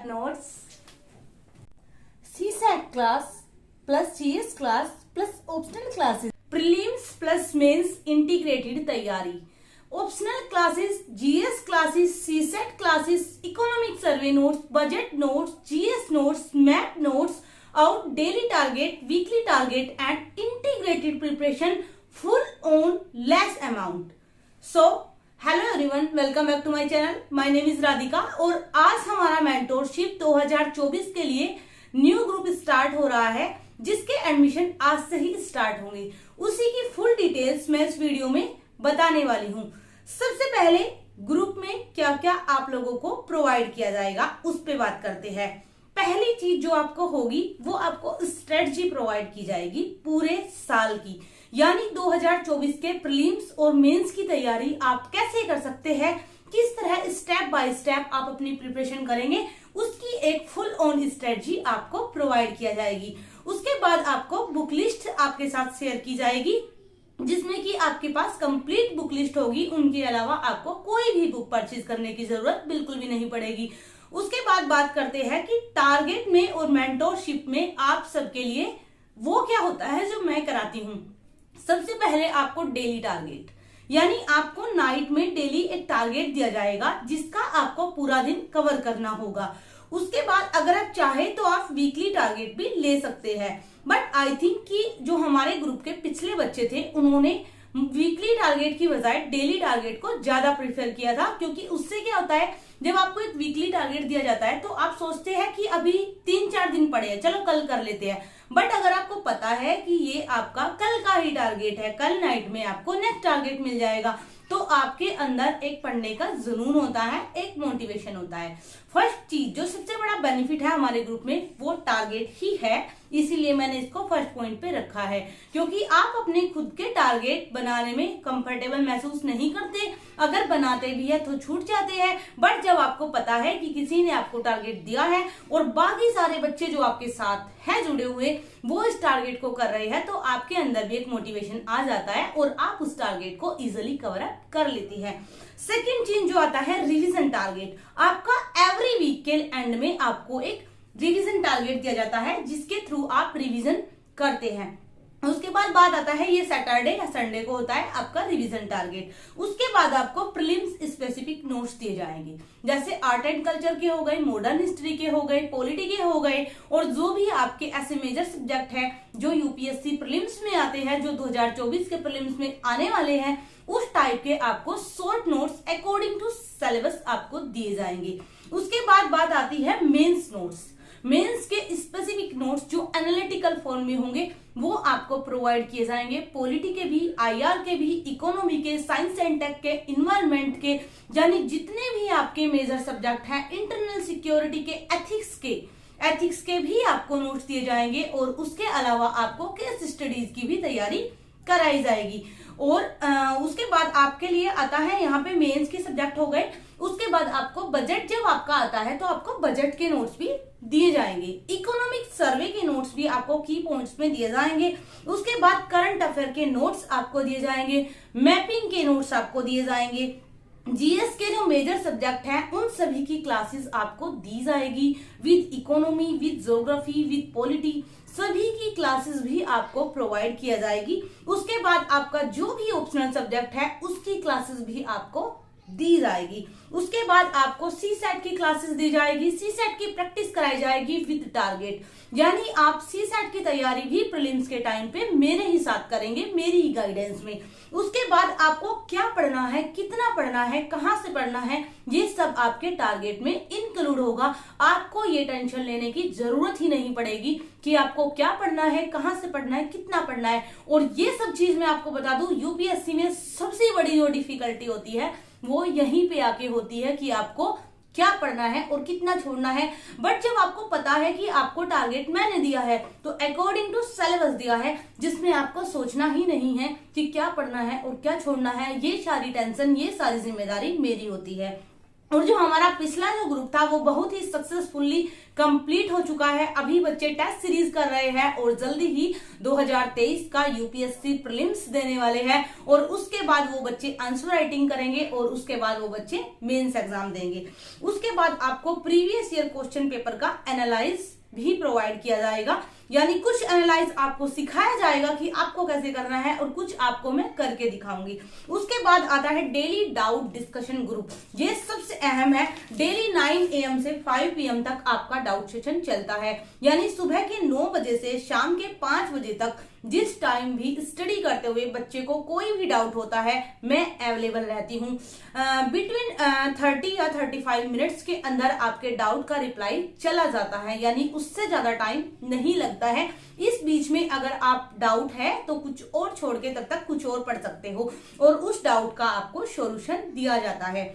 Math notes CSAT class plus GS class plus optional classes, prelims plus mains integrated तैयारी, optional classes, GS classes, CSAT classes, economic survey notes, budget notes, GS notes, math notes और daily target, weekly target and integrated preparation full on less amount. So hello everyone, welcome back to my channel. My name is Radhika और आज हमारा mentorship 2024 के लिए new group start हो रहा है, जिसके एडमिशन आज से ही स्टार्ट होंगे। उसी की फुल डिटेल्स मैं इस वीडियो में बताने वाली हूँ। सबसे पहले ग्रुप में क्या क्या आप लोगों को प्रोवाइड किया जाएगा उस पे बात करते हैं। पहली चीज जो आपको होगी वो आपको स्ट्रेटजी प्रोवाइड की जाएगी पूरे साल की, यानी 2024 के प्रीलिम्स और मेंस की तैयारी आप कैसे कर सकते हैं, किस तरह स्टेप बाय स्टेप आप अपनी प्रिपरेशन करेंगे, उसकी एक फुल ऑन स्ट्रेटजी आपको प्रोवाइड किया जाएगी। उसके बाद आपको बुक लिस्ट आपके साथ शेयर की जाएगी, जिसमें कि आपके पास कंप्लीट बुक लिस्ट होगी। उनके अलावा आपको कोई भी बुक परचेज करने की जरूरत बिल्कुल भी नहीं पड़ेगी। उसके बाद बात करते हैं कि टारगेट में और मेंटोरशिप में आप सबके लिए वो क्या होता है जो मैं कराती हूँ। सबसे पहले आपको डेली टारगेट, यानी आपको नाइट में डेली एक टारगेट दिया जाएगा जिसका आपको पूरा दिन कवर करना होगा। उसके बाद अगर आप चाहे तो आप वीकली टारगेट भी ले सकते हैं, बट आई थिंक कि जो हमारे ग्रुप के पिछले बच्चे थे उन्होंने वीकली टारगेट की बजाय डेली टारगेट को ज्यादा प्रेफर किया था, क्योंकि उससे क्या होता है, जब आपको एक वीकली टारगेट दिया जाता है तो आप सोचते हैं कि अभी 3-4 दिन पड़े हैं, चलो कल कर लेते हैं। बट अगर आपको पता है कि ये आपका कल का ही टारगेट है, कल नाइट में आपको नेक्स्ट टारगेट मिल जाएगा, तो आपके अंदर एक पढ़ने का जुनून होता है, एक मोटिवेशन होता है। फर्स्ट चीज जो सबसे बड़ा बेनिफिट है हमारे ग्रुप में वो टारगेट ही है, इसीलिए मैंने इसको फर्स्ट पॉइंट पे रखा है, क्योंकि आप अपने खुद के टारगेट बनाने में कंफर्टेबल महसूस नहीं करते। अगर बनाते भी है तो छूट जाते हैं, बट जब आपको पता है कि किसी ने आपको टारगेट दिया है और बाकी सारे बच्चे जो आपके साथ हैं जुड़े हुए वो इस टारगेट को कर रहे हैं, तो आपके अंदर भी एक मोटिवेशन आ जाता है और आप उस टारगेट को इजिली कवर अप कर लेती है। सेकेंड चीज जो आता है रिवीजन टारगेट, आपका एवरी वीक के एंड में आपको एक रिवीजन टारगेट दिया जाता है जिसके थ्रू आप रिवीजन करते हैं। उसके बाद बात आता है, ये सैटरडे या संडे को होता है आपका रिवीजन टारगेट। उसके बाद आपको प्रीलिम्स स्पेसिफिक नोट्स दिए जाएंगे, जैसे आर्ट एंड कल्चर के हो गए, मॉडर्न हिस्ट्री के हो गए, पॉलिटी के हो गए, और जो भी आपके ऐसे मेजर सब्जेक्ट है जो यूपीएससी प्रीलिम्स में आते हैं, जो 2024 के प्रीलिम्स में आने वाले हैं, उस टाइप के आपको short notes according to syllabus आपको दिए जाएंगे। उसके बाद बात आती है मेंस नोट्स। मेंस के स्पेसिफिक नोट्स जो एनालिटिकल फॉर्म में होंगे वो आपको प्रोवाइड किए जाएंगे। पॉलिटी के भी, आईआर के भी, इकोनॉमी के, साइंस एंड टेक के, इन्वायरमेंट के, यानी जितने भी आपके मेजर सब्जेक्ट हैं, इंटरनल सिक्योरिटी के, एथिक्स के भी आपको नोट्स दिए जाएंगे। और उसके अलावा आपको केस स्टडीज की भी तैयारी कराई जाएगी। और उसके बाद आपके लिए आता है, यहाँ पे मेंस के सब्जेक्ट हो गए। उसके बाद आपको बजट जब आपका आता है तो आपको बजट के नोट्स भी दिए जाएंगे। इकोनॉमिक सर्वे के नोट्स भी आपको की पॉइंट्स में दिए जाएंगे। उसके बाद करंट अफेयर के नोट्स आपको दिए जाएंगे, मैपिंग के नोट्स आपको दिए जाएंगे। जीएस के जो मेजर सब्जेक्ट हैं उन सभी की क्लासेस आपको दी जाएगी, with economy, with geography, with polity, सभी की क्लासेस भी आपको प्रोवाइड किया जाएगी। उसके बाद आपका जो भी ऑप्शनल सब्जेक्ट है उसकी क्लासेस भी आपको दी जाएगी। उसके बाद आपको सीसैट की क्लासेस दी जाएगी, सीसैट की प्रैक्टिस कराई जाएगी विद टारगेट, यानी आप सीसैट की तैयारी भी प्रीलिम्स के टाइम पे मेरे ही साथ करेंगे, मेरी ही गाइडेंस में। उसके बाद आपको क्या पढ़ना है, कितना पढ़ना है, कहां से पढ़ना है, ये सब आपके टारगेट में इंक्लूड होगा। आपको ये टेंशन लेने की जरूरत ही नहीं पड़ेगी कि आपको क्या पढ़ना है, कहां से पढ़ना है, कितना पढ़ना है। और ये सब चीज मैं आपको बता दूं, यूपीएससी में सबसे बड़ी जो डिफिकल्टी होती है वो यहीं पे आके होती है कि आपको क्या पढ़ना है और कितना छोड़ना है। बट जब आपको पता है कि आपको टारगेट मैंने दिया है तो अकॉर्डिंग टू सिलेबस दिया है, जिसमें आपको सोचना ही नहीं है कि क्या पढ़ना है और क्या छोड़ना है, ये सारी टेंशन, ये सारी जिम्मेदारी मेरी होती है। और जो हमारा पिछला जो ग्रुप था वो बहुत ही सक्सेसफुली कंप्लीट हो चुका है। अभी बच्चे टेस्ट सीरीज कर रहे हैं और जल्दी ही 2023 का यूपीएससी प्रीलिम्स देने वाले हैं, और उसके बाद वो बच्चे आंसर राइटिंग करेंगे और उसके बाद वो बच्चे मेंस एग्जाम देंगे। उसके बाद आपको प्रीवियस ईयर क्वेश्चन पेपर का एनालाइज भी प्रोवाइड किया जाएगा, यानी कुछ एनालाइज आपको सिखाया जाएगा कि आपको कैसे करना है और कुछ आपको मैं करके दिखाऊंगी। उसके बाद आता है डेली डाउट डिस्कशन ग्रुप। ये सबसे अहम है। डेली 9 AM से 5 PM तक आपका डाउट सेशन चलता है, यानी सुबह के 9 बजे से शाम के 5 बजे तक जिस टाइम भी स्टडी करते हुए बच्चे को कोई भी डाउट होता है मैं अवेलेबल रहती हूँ। बिटवीन 30 या 35 मिनट्स के अंदर आपके डाउट का रिप्लाई चला जाता है, यानी उससे ज्यादा टाइम नहीं लगता है। इस बीच में अगर आप डाउट है तो कुछ और छोड़ के तब तक कुछ और पढ़ सकते हो और उस डाउट का आपको सॉल्यूशन दिया जाता है।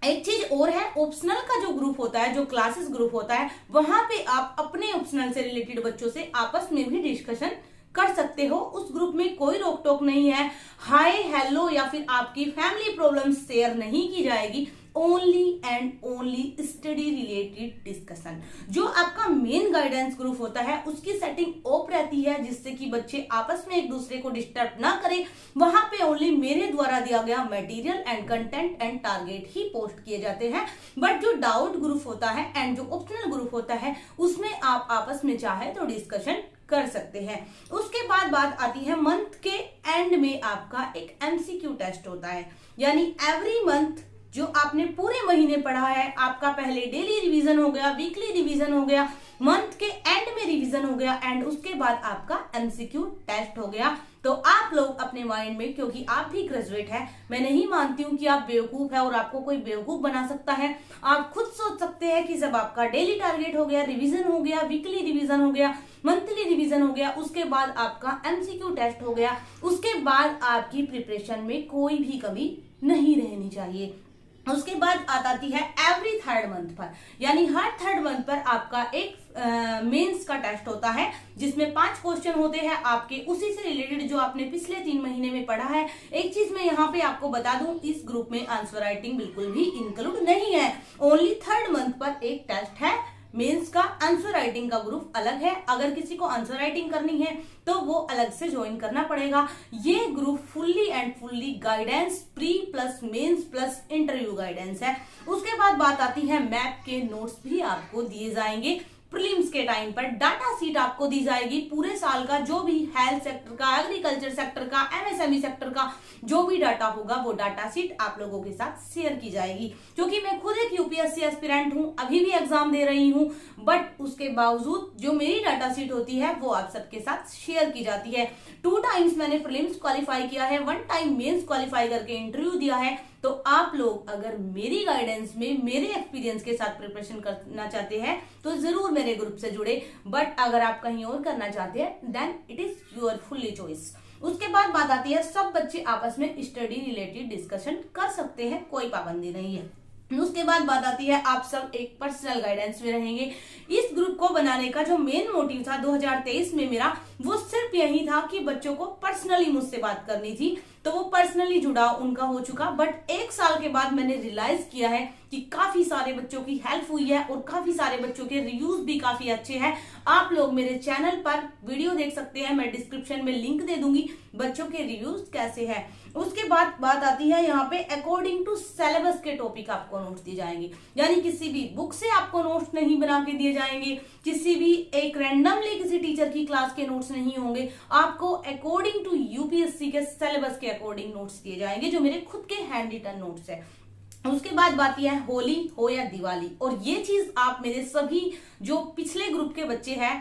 एक चीज और है, ऑप्शनल का जो ग्रुप होता है, जो क्लासेस ग्रुप होता है, वहां पे आप अपने ऑप्शनल से रिलेटेड बच्चों से आपस में भी डिस्कशन कर सकते हो। उस ग्रुप में कोई रोक टोक नहीं है, हाय हेलो या फिर आपकी फैमिली प्रॉब्लम शेयर नहीं की जाएगी। Only and only study related discussion. जो आपका मेन गाइडेंस ग्रुप होता है उसकी सेटिंग ऑफ रहती है, जिससे कि बच्चे आपस में एक दूसरे को डिस्टर्ब ना करें। वहां पे ओनली मेरे द्वारा दिया गया material and content and target he post किए जाते हैं। बट जो डाउट ग्रुप होता है एंड जो ऑप्शनल ग्रुप होता है उसमें आप आपस में चाहे तो डिस्कशन कर सकते हैं। उसके बाद बात आती है मंथ के एंड में आपका एक एमसीक्यू टेस्ट होता है, यानी एवरी मंथ जो आपने पूरे महीने पढ़ा है, आपका पहले डेली रिवीजन हो गया, वीकली रिवीजन हो गया, मंथ के एंड में रिवीजन हो गया एंड उसके बाद आपका एमसीक्यू टेस्ट हो गया। तो आप लोग अपने माइंड में, क्योंकि आप भी ग्रेजुएट है, मैं नहीं मानती हूं कि आप बेवकूफ है और आपको कोई बेवकूफ बना सकता है। आप खुद सोच सकते हैं कि जब आपका डेली टारगेट हो गया, रिवीजन हो गया, वीकली रिवीजन हो गया, मंथली रिवीजन हो गया, उसके बाद आपका एमसीक्यू टेस्ट हो गया, उसके बाद आपकी प्रिपरेशन में कोई भी कमी नहीं रहनी चाहिए। उसके बाद आती है एवरी थर्ड मंथ पर, यानी हर थर्ड मंथ पर आपका एक मेंस का टेस्ट होता है, जिसमें 5 क्वेश्चन होते हैं आपके उसी से रिलेटेड जो आपने पिछले 3 महीने में पढ़ा है। एक चीज मैं यहाँ पे आपको बता दूं, इस ग्रुप में आंसर राइटिंग बिल्कुल भी इंक्लूड नहीं है। ओनली थर्ड मंथ पर एक टेस्ट है मेंस का। आंसर राइटिंग का ग्रुप अलग है। अगर किसी को आंसर राइटिंग करनी है तो वो अलग से ज्वाइन करना पड़ेगा। ये group fully and fully guidance pre plus mains plus interview guidance है। उसके बाद बात आती है मैप के नोट्स भी आपको दिए जाएंगे। प्रीलिम्स के टाइम पर डाटा सीट आपको दी जाएगी पूरे साल का, जो भी हेल्थ सेक्टर का, एग्रीकल्चर सेक्टर का, एमएसएमई सेक्टर का जो भी डाटा होगा वो डाटा सीट आप लोगों के साथ शेयर की जाएगी। क्योंकि मैं खुद एक यूपीएससी एस्पिरेंट हूं, अभी भी एग्जाम दे रही हूं, बट उसके बावजूद जो मेरी डाटा सीट होती है वो आप सबके साथ शेयर की जाती है। 2 टाइम्स मैंने प्रीलिम्स क्वालिफाई किया है, 1 टाइम मेंस क्वालिफाई करके इंटरव्यू दिया है। तो आप लोग अगर मेरी गाइडेंस में मेरे एक्सपीरियंस के साथ प्रिपरेशन करना चाहते हैं तो जरूर मेरे ग्रुप से जुड़े, बट अगर आप कहीं और करना चाहते हैं then it is your fully choice. उसके बाद बात आती है सब बच्चे आपस में स्टडी रिलेटेड डिस्कशन कर सकते हैं, कोई पाबंदी नहीं है। उसके बाद बात आती है आप सब एक पर्सनल गाइडेंस में रहेंगे। इस ग्रुप को बनाने का जो मेन मोटिव था 2023 में मेरा, वो सिर्फ यही था कि बच्चों को पर्सनली मुझसे बात करनी थी, तो वो पर्सनली जुड़ाव उनका हो चुका। बट 1 साल के बाद मैंने रियलाइज किया है कि काफी सारे बच्चों की हेल्प हुई है और काफी सारे बच्चों के रिव्यूज भी काफी अच्छे हैं। आप लोग मेरे चैनल पर वीडियो देख सकते हैं, मैं डिस्क्रिप्शन में लिंक दे दूंगी बच्चों के रिव्यूज कैसे हैं। उसके बाद बात आती है यहाँ पे अकॉर्डिंग टू सिलेबस के टॉपिक आपको नोट्स दिए जाएंगे, यानी किसी भी बुक से आपको नोट्स नहीं बना के दिए जाएंगे, किसी भी एक रैंडमली किसी टीचर की क्लास के नोट्स नहीं होंगे, आपको अकॉर्डिंग टू यूपीएससी के सिलेबस के अकॉर्डिंग नोट्स दिए जाएंगे, जो मेरे खुद के हैंड रिटन नोट्स है। उसके बाद बात यह है होली हो या दिवाली, और ये चीज आप मेरे सभी जो पिछले ग्रुप के बच्चे हैं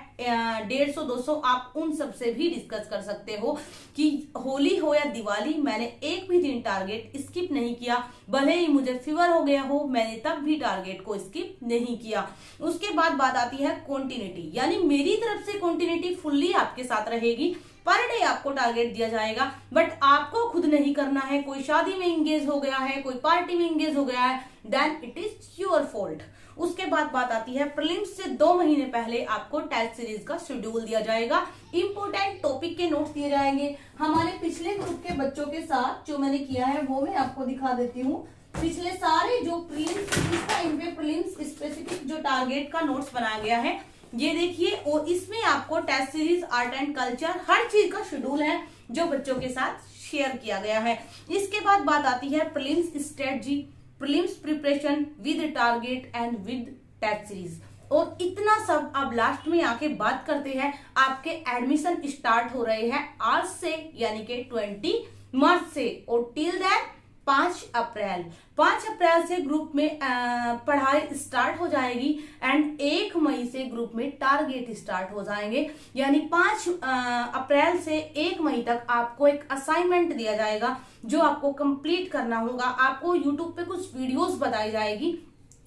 150-200 आप उन सब से भी डिस्कस कर सकते हो कि होली हो या दिवाली मैंने एक भी दिन टारगेट स्किप नहीं किया। भले ही मुझे फीवर हो गया हो, मैंने तब भी टारगेट को स्किप नहीं किया। उसके बाद बात आती है कॉन्टिन्यूटी, यानी मेरी तरफ से कॉन्टिन्यूटी फुल्ली आपके साथ रहेगी। पर डे आपको टारगेट दिया जाएगा, बट आपको खुद नहीं करना है। कोई शादी में इंगेज हो गया है, कोई पार्टी में इंगेज हो गया है, then it is your fault. उसके बाद बात आती है प्रीलिम्स से 2 महीने पहले आपको टेस्ट सीरीज का शेड्यूल दिया जाएगा, इंपोर्टेंट टॉपिक के नोट्स दिए जाएंगे। हमारे पिछले ग्रुप के बच्चों के साथ जो मैंने किया है वो मैं आपको दिखा देती हूँ। पिछले सारे जो प्रीलिम्स इस टाइम पे प्रीलिम्स स्पेसिफिक जो टारगेट का नोट्स बनाया गया है ये देखिए, और इसमें आपको test series, art and culture, हर चीज का शेड्यूल है जो बच्चों के साथ शेयर किया गया है। इसके बाद बात आती है prelims strategy, prelims preparation with target and with test series. और इतना सब अब लास्ट में आके बात करते हैं। आपके एडमिशन स्टार्ट हो रहे हैं आज से, यानी कि 20 मार्च से, और टिल देन 5 अप्रैल से ग्रुप में पढ़ाई स्टार्ट हो जाएगी एंड 1 मई से ग्रुप में टारगेट स्टार्ट हो जाएंगे। यानी 5 अप्रैल से 1 मई तक आपको एक असाइनमेंट दिया जाएगा जो आपको कंप्लीट करना होगा। आपको यूट्यूब पे कुछ वीडियोस बताई जाएगी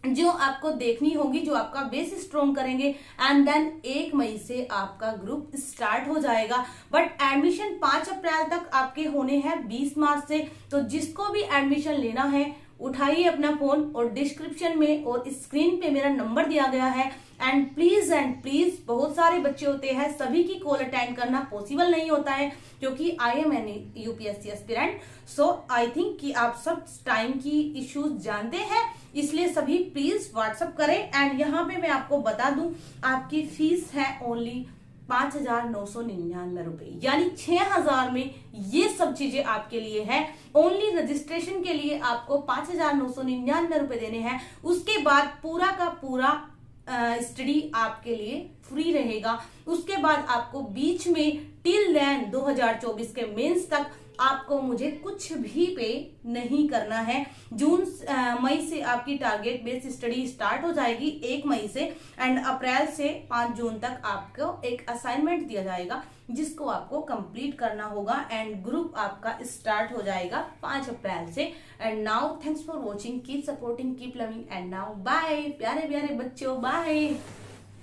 जो आपको देखनी होगी, जो आपका बेस स्ट्रॉन्ग करेंगे, एंड देन 1 मई से आपका ग्रुप स्टार्ट हो जाएगा। बट एडमिशन 5 अप्रैल तक आपके होने हैं 20 मार्च से। तो जिसको भी एडमिशन लेना है उठाइए अपना फोन, और डिस्क्रिप्शन में और स्क्रीन पे मेरा नंबर दिया गया है। एंड प्लीज बहुत सारे बच्चे होते हैं, सभी की कॉल अटेंड करना पॉसिबल नहीं होता है क्योंकि I am an UPSC aspirant. So I think कि आप सब टाइम की इश्यूज जानते हैं, इसलिए सभी प्लीज व्हाट्सअप करें। एंड यहाँ पे मैं आपको बता दूं, आपकी फीस है ओनली 5,999 रुपए, यानी 6,000 में ये सब चीजें आपके लिए है। ओनली रजिस्ट्रेशन के लिए आपको 5,999 रुपए देने हैं। उसके बाद पूरा का पूरा स्टडी आपके लिए फ्री रहेगा। उसके बाद आपको बीच में टिल देन 2024 के मेंस तक आपको मुझे कुछ भी पे नहीं करना है। मई से आपकी टारगेट बेस्ड स्टडी स्टार्ट हो जाएगी 1 मई से, एंड अप्रैल से 5 जून तक आपको एक असाइनमेंट दिया जाएगा जिसको आपको कंप्लीट करना होगा, एंड ग्रुप आपका स्टार्ट हो जाएगा 5 अप्रैल से। And now thanks for watching, keep supporting, keep loving, and now bye प्यारे प्यारे बच्चों, बाय।